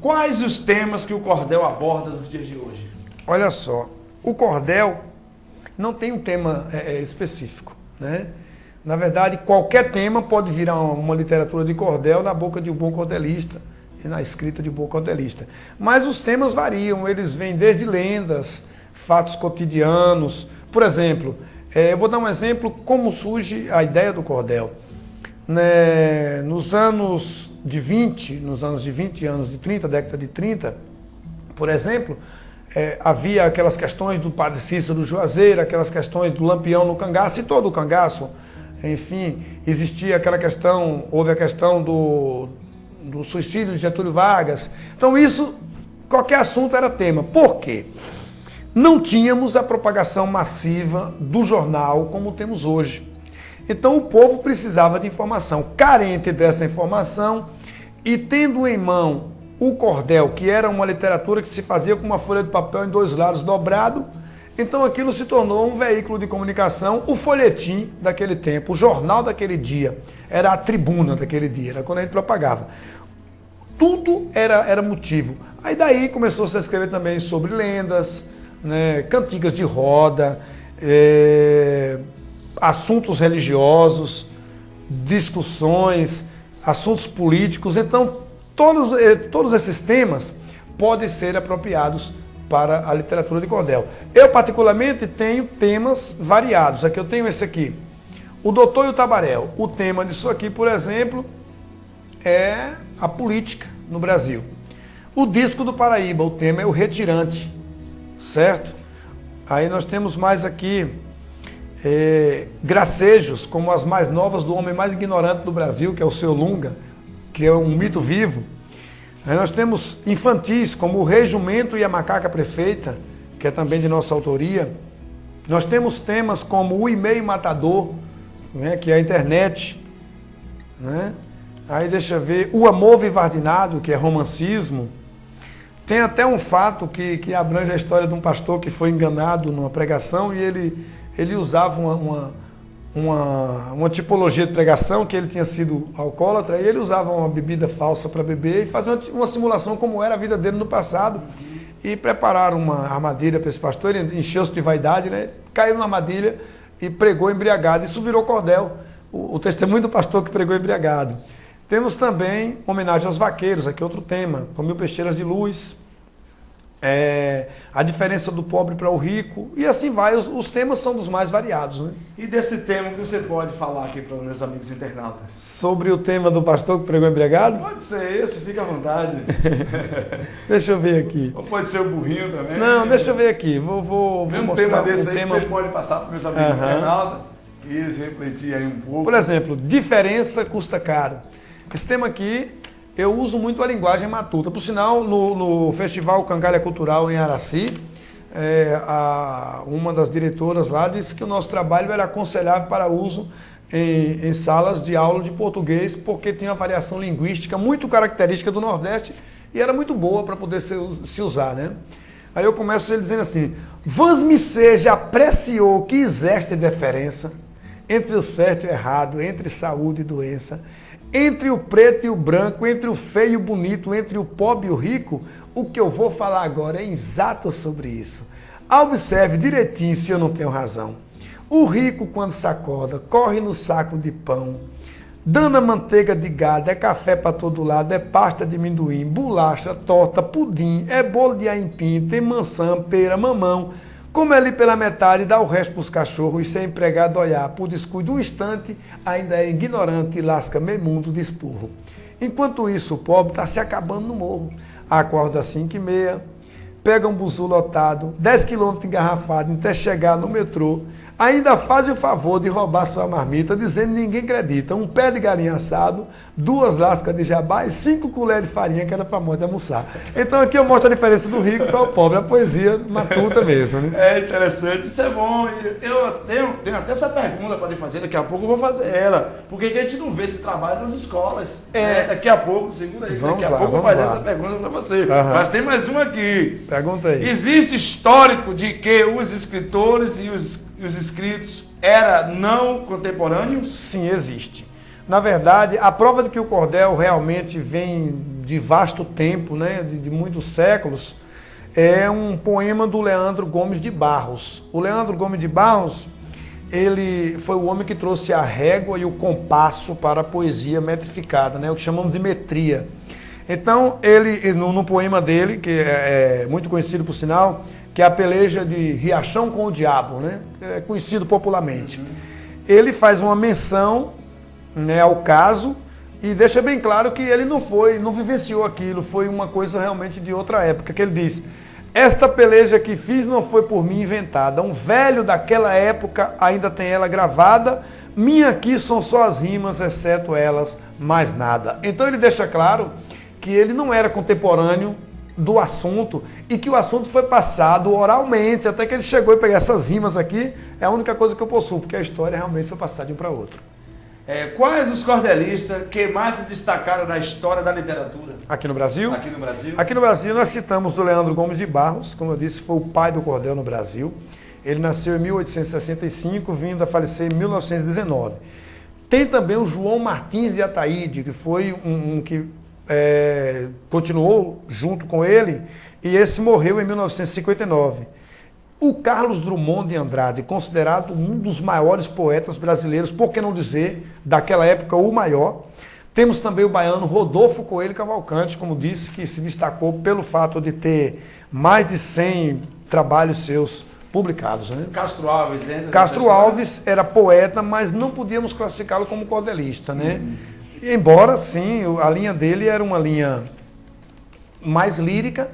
Quais os temas que o cordel aborda nos dias de hoje? Olha só, o cordel não tem um tema específico, né? Na verdade, qualquer tema pode virar uma literatura de cordel na boca de um bom cordelista e na escrita de um bom cordelista. Mas os temas variam, eles vêm desde lendas, fatos cotidianos. Por exemplo, eu vou dar um exemplo como surge a ideia do cordel. Nos anos de 20 anos de 30, década de 30, por exemplo, havia aquelas questões do Padre Cícero Juazeiro, aquelas questões do Lampião no cangaço, e todo o cangaço, enfim, existia aquela questão, houve a questão do suicídio de Getúlio Vargas. Então isso, qualquer assunto era tema. Por quê? Não tínhamos a propagação massiva do jornal como temos hoje. Então o povo precisava de informação. Carente dessa informação e tendo em mão o cordel, que era uma literatura que se fazia com uma folha de papel em 2 lados dobrado, então aquilo se tornou um veículo de comunicação, o folhetim daquele tempo, o jornal daquele dia, era a tribuna daquele dia, era quando a gente propagava. Tudo era motivo. Aí daí começou -se a escrever também sobre lendas, né, cantigas de roda, assuntos religiosos, discussões, assuntos políticos. Então, todos esses temas podem ser apropriados para a literatura de cordel. Eu, particularmente, tenho temas variados. Aqui eu tenho esse aqui, o Doutor e o Tabaréu. O tema disso aqui, por exemplo, é a política no Brasil. O Disco do Paraíba, o tema é o retirante, certo? Aí nós temos mais aqui gracejos, como as mais novas do homem mais ignorante do Brasil, que é o Seu Lunga, que é um mito vivo. Aí nós temos infantis, como o Rei Jumento e a Macaca Prefeita, que é também de nossa autoria. Nós temos temas como o e-mail matador, né, que é a internet, né? Aí deixa eu ver, o amor vivardinado, que é romancismo. Tem até um fato que abrange a história de um pastor que foi enganado numa pregação e ele usava uma tipologia de pregação, que ele tinha sido alcoólatra, e ele usava uma bebida falsa para beber e fazia uma simulação como era a vida dele no passado. E prepararam uma armadilha para esse pastor, ele encheu-se de vaidade, né? Caiu na armadilha e pregou embriagado. Isso virou cordel, o testemunho do pastor que pregou embriagado. Temos também homenagem aos vaqueiros, aqui outro tema, com Mil Peixeiras de Luz, a diferença do pobre para o rico, e assim vai, os temas são dos mais variados, né? E desse tema que você pode falar aqui para os meus amigos internautas? Sobre o tema do pastor que pregou embriagado? Pode ser esse, fica à vontade. Deixa eu ver aqui. Ou pode ser o burrinho também. Não, deixa eu ver aqui, vou mostrar tema desse aí que você pode passar para os meus amigos internautas, e eles refletirem aí um pouco. Por exemplo, diferença custa caro. Esse tema aqui, eu uso muito a linguagem matuta. Por sinal, no Festival Cangalha Cultural em Araci, uma das diretoras lá disse que o nosso trabalho era aconselhável para uso em salas de aula de português, porque tinha uma variação linguística muito característica do Nordeste e era muito boa para poder se usar, né? Aí eu começo ele dizendo assim: vós me seja apreciou que existe diferença entre o certo e o errado, entre saúde e doença, entre o preto e o branco, entre o feio e o bonito, entre o pobre e o rico. O que eu vou falar agora é exato sobre isso. Observe direitinho se eu não tenho razão. O rico, quando se acorda, corre no saco de pão, dando a manteiga de gado, é café para todo lado, é pasta de amendoim, bolacha, torta, pudim, é bolo de aipim, tem maçã, pera, mamão. Come ali pela metade, dá o resto para os cachorros e sem empregado olhar, por descuido um instante, ainda é ignorante e lasca meio mundo de espurro. Enquanto isso, o pobre está se acabando no morro. Acorda às 5h30, pega um buzu lotado, 10 quilômetros engarrafado até chegar no metrô, ainda faz o favor de roubar sua marmita, dizendo que ninguém acredita. Um pé de galinha assado, 2 lascas de jabá e 5 colheres de farinha, que era para a moda almoçar. Então aqui eu mostro a diferença do rico para o pobre, a poesia matuta mesmo, né? É interessante, isso é bom. Eu tenho até essa pergunta para lhe fazer, daqui a pouco eu vou fazer ela. Por que a gente não vê esse trabalho nas escolas? Daqui a pouco, segura aí, daqui a pouco eu vou fazer essa pergunta para você. Mas tem mais uma aqui. Pergunta aí. Existe histórico de que os escritores e os escritos eram não contemporâneos? Sim, existe. Na verdade, a prova de que o cordel realmente vem de vasto tempo, né, de muitos séculos, é um poema do Leandro Gomes de Barros. O Leandro Gomes de Barros, ele foi o homem que trouxe a régua e o compasso para a poesia metrificada, né, o que chamamos de metria. Então, ele, no poema dele, que é muito conhecido por sinal, que é a peleja de Riachão com o Diabo, né, é conhecido popularmente. Ele faz uma menção, né, ao caso e deixa bem claro que ele não vivenciou aquilo, foi uma coisa realmente de outra época, que ele diz: esta peleja que fiz não foi por mim inventada, um velho daquela época ainda tem ela gravada, minha aqui são só as rimas, exceto elas, mais nada. Então ele deixa claro que ele não era contemporâneo do assunto e que o assunto foi passado oralmente, até que ele chegou e pegou essas rimas aqui, é a única coisa que eu possuo, porque a história realmente foi passada de um para outro. Quais os cordelistas que mais se destacaram da história da literatura? Aqui no Brasil? Aqui no Brasil. Aqui no Brasil nós citamos o Leandro Gomes de Barros, como eu disse, foi o pai do cordel no Brasil. Ele nasceu em 1865, vindo a falecer em 1919. Tem também o João Martins de Ataíde, que foi um que continuou junto com ele, e esse morreu em 1959. O Carlos Drummond de Andrade, considerado um dos maiores poetas brasileiros, por que não dizer, daquela época, o maior. Temos também o baiano Rodolfo Coelho Cavalcante, como disse, que se destacou pelo fato de ter mais de 100 trabalhos seus publicados. Né? Castro Alves, Castro Alves era poeta, mas não podíamos classificá-lo como cordelista. Né? Embora, sim, a linha dele era uma linha mais lírica,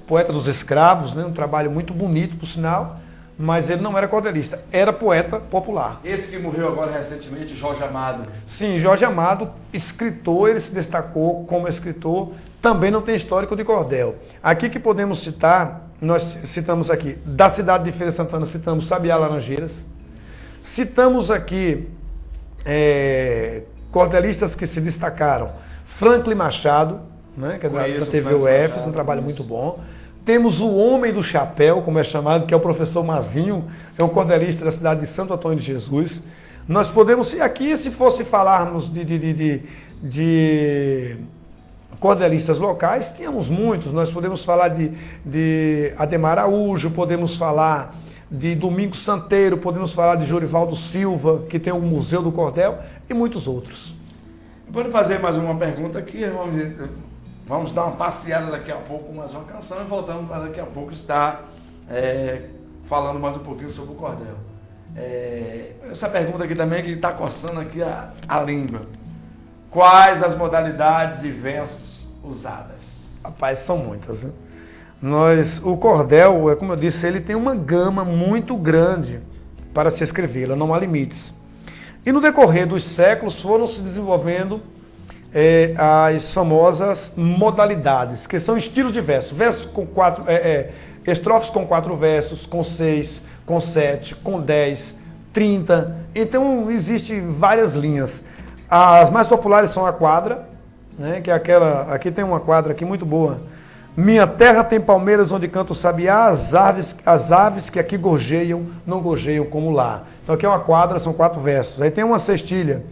poeta dos escravos, né? Um trabalho muito bonito, por sinal, mas ele não era cordelista, era poeta popular. Esse que morreu agora recentemente, Jorge Amado. Sim, Jorge Amado, escritor, ele se destacou como escritor, também não tem histórico de cordel. Aqui que podemos citar, nós citamos aqui, da cidade de Feira de Santana, citamos Sabiá Laranjeiras, citamos aqui cordelistas que se destacaram, Franklin Machado, né, que é da TV UF, um trabalho muito bom. Temos o Homem do Chapéu, como é chamado, que é o professor Mazinho, é um cordelista da cidade de Santo Antônio de Jesus. Nós podemos, aqui se fosse falarmos de cordelistas locais, tínhamos muitos. Nós podemos falar de Ademar Araújo, podemos falar de Domingos Santeiro, podemos falar de Jorivaldo Silva, que tem o Museu do Cordel, e muitos outros. Vou fazer mais uma pergunta aqui, vamos dar uma passeada daqui a pouco com mais uma canção e voltamos para daqui a pouco estar falando mais um pouquinho sobre o cordel. Essa pergunta aqui também que está coçando aqui a língua. Quais as modalidades e versos usadas? Rapaz, são muitas, né? O cordel, como eu disse, ele tem uma gama muito grande para se escrevê-la, não há limites. E no decorrer dos séculos foram se desenvolvendo as famosas modalidades, que são estilos de verso. Versos com estrofes com 4 versos, com 6, com 7, com 10, 30. Então, existem várias linhas. As mais populares são a quadra, né, que é aquela... Aqui tem uma quadra aqui muito boa. Minha terra tem palmeiras onde canta o sabiá, as aves que aqui gorjeiam, não gorjeiam como lá. Então aqui é uma quadra, são 4 versos. Aí tem uma cestilha,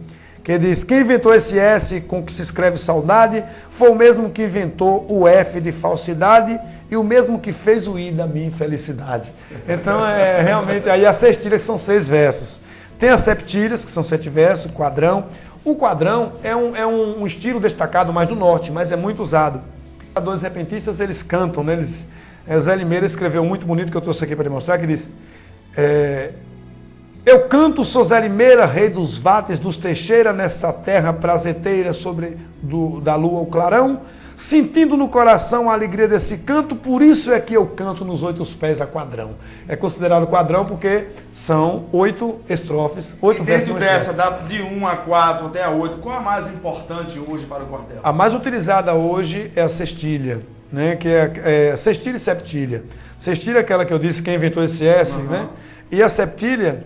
que diz: quem inventou esse S com que se escreve saudade, foi o mesmo que inventou o F de falsidade e o mesmo que fez o I da minha infelicidade. Então realmente, aí a cestilha, que são 6 versos. Tem as septilhas, que são 7 versos, quadrão. O quadrão é um estilo destacado mais do norte, mas é muito usado. Os dois repentistas, eles cantam, né? Zé Limeira escreveu muito bonito, que eu trouxe aqui para demonstrar, que diz: eu canto, sou Zé Limeira, rei dos vates, dos Teixeira, nessa terra prazeteira, da lua o clarão, sentindo no coração a alegria desse canto, por isso é que eu canto nos 8 pés a quadrão. É considerado quadrão porque são 8 estrofes, 8 versos. E dentro dessa, de 1 a 4 até a 8, qual a mais importante hoje para o cordel? A mais utilizada hoje é a cestilha, né? Que é cestilha e septilha. Cestilha é aquela que eu disse, quem inventou esse S, né? E a septilha,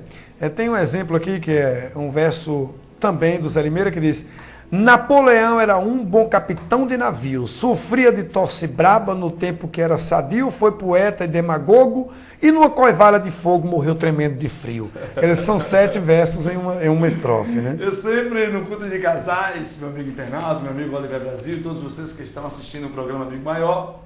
tem um exemplo aqui que é um verso também do Zé Limeira que diz: Napoleão era um bom capitão de navio, sofria de tosse braba no tempo que era sadio, foi poeta e demagogo, e numa coivalha de fogo morreu tremendo de frio. Eles são 7 versos em uma estrofe, né? Eu sempre, no culto de casais, meu amigo internauta, meu amigo Oliver Brasil, todos vocês que estão assistindo o programa Amigo Maior,